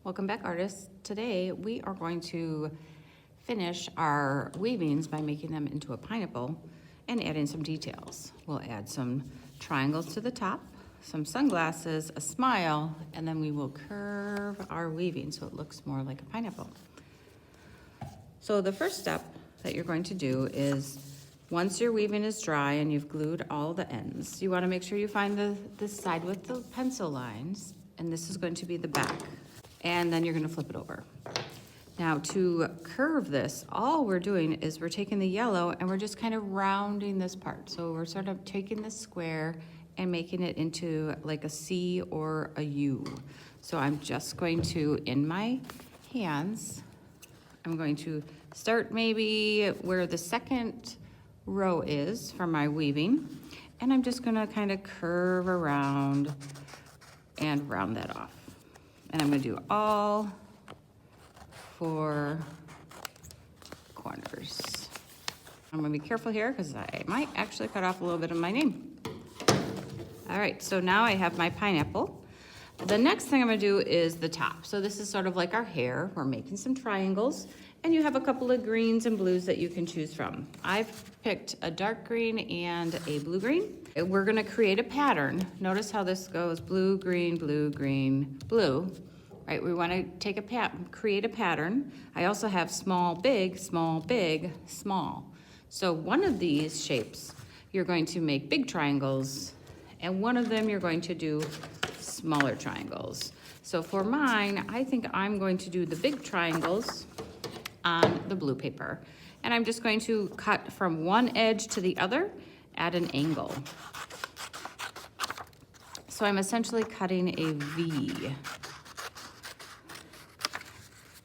Welcome back, artists. Today we are going to finish our weavings by making them into a pineapple and adding some details. We'll add some triangles to the top, some sunglasses, a smile, and then we will curve our weaving so it looks more like a pineapple. So the first step that you're going to do is, once your weaving is dry and you've glued all the ends, you want to make sure you find this side with the pencil lines, and this is going to be the back. And then you're going to flip it over. Now to curve this, all we're doing is we're taking the yellow and we're just kind of rounding this part. So we're sort of taking this square and making it into like a C or a U. So I'm just going to, in my hands, I'm going to start maybe where the second row is for my weaving, and I'm just going to kind of curve around and round that off. And I'm gonna do all 4 corners. I'm gonna be careful here because I might actually cut off a little bit of my name. All right, so now I have my pineapple. The next thing I'm gonna do is the top. So this is sort of like our hair. We're making some triangles, and you have a couple of greens and blues that you can choose from. I've picked a dark green and a blue green. We're gonna create a pattern. Notice how this goes: blue, green, blue, green, blue. Right, we wanna create a pattern. I also have small, big, small, big, small. So one of these shapes, you're going to make big triangles, and one of them you're going to do smaller triangles. So for mine, I think I'm going to do the big triangles on the blue paper. And I'm just going to cut from one edge to the other at an angle. So I'm essentially cutting a V.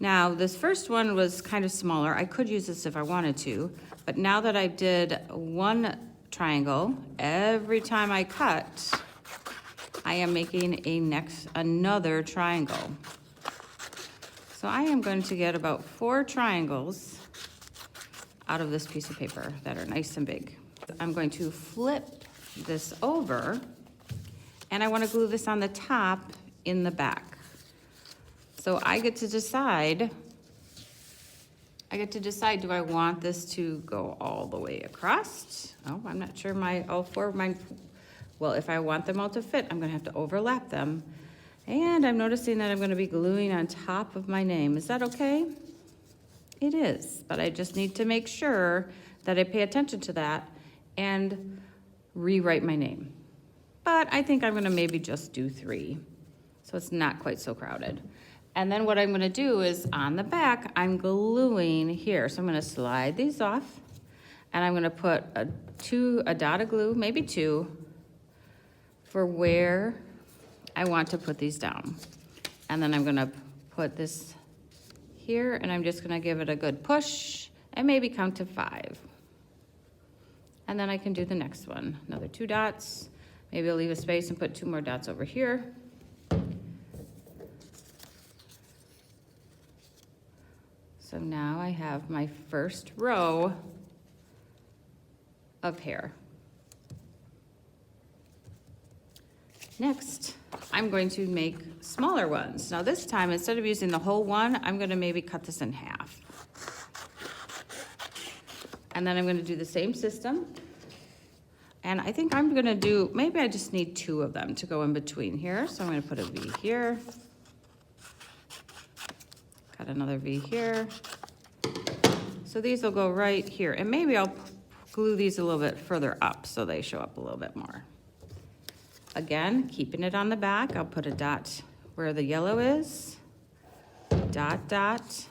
Now, this first one was kind of smaller. I could use this if I wanted to, but now that I did one triangle, every time I cut, I am making another triangle. So I am going to get about 4 triangles out of this piece of paper that are nice and big. I'm going to flip this over, and I want to glue this on the top in the back. So I get to decide, do I want this to go all the way across? Oh, I'm not sure all 4 of mine. Well, if I want them all to fit, I'm gonna have to overlap them. And I'm noticing that I'm gonna be gluing on top of my name. Is that okay? It is, but I just need to make sure that I pay attention to that and rewrite my name. But I think I'm gonna maybe just do 3, so it's not quite so crowded. And then what I'm gonna do is, on the back, I'm gluing here. So I'm gonna slide these off, and I'm gonna put a dot of glue, maybe 2, for where I want to put these down. And then I'm gonna put this here, and I'm just gonna give it a good push, and maybe count to 5. And then I can do the next one. Another 2 dots. Maybe I'll leave a space and put 2 more dots over here. So now I have my first row of hair. Next, I'm going to make smaller ones. Now this time, instead of using the whole one, I'm gonna maybe cut this in half. And then I'm gonna do the same system. And I think I'm gonna do, maybe I just need 2 of them to go in between here. So I'm gonna put a V here. Cut another V here. So these will go right here. And maybe I'll glue these a little bit further up so they show up a little bit more. Again, keeping it on the back, I'll put a dot where the yellow is. Dot, dot,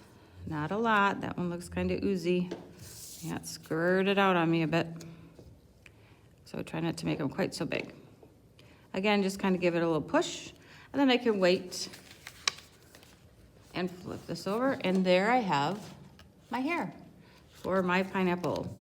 not a lot. That one looks kind of oozy. Yeah, it skirted out on me a bit. So try not to make them quite so big. Again, just kind of give it a little push, and then I can wait and flip this over, and there I have my hair for my pineapple.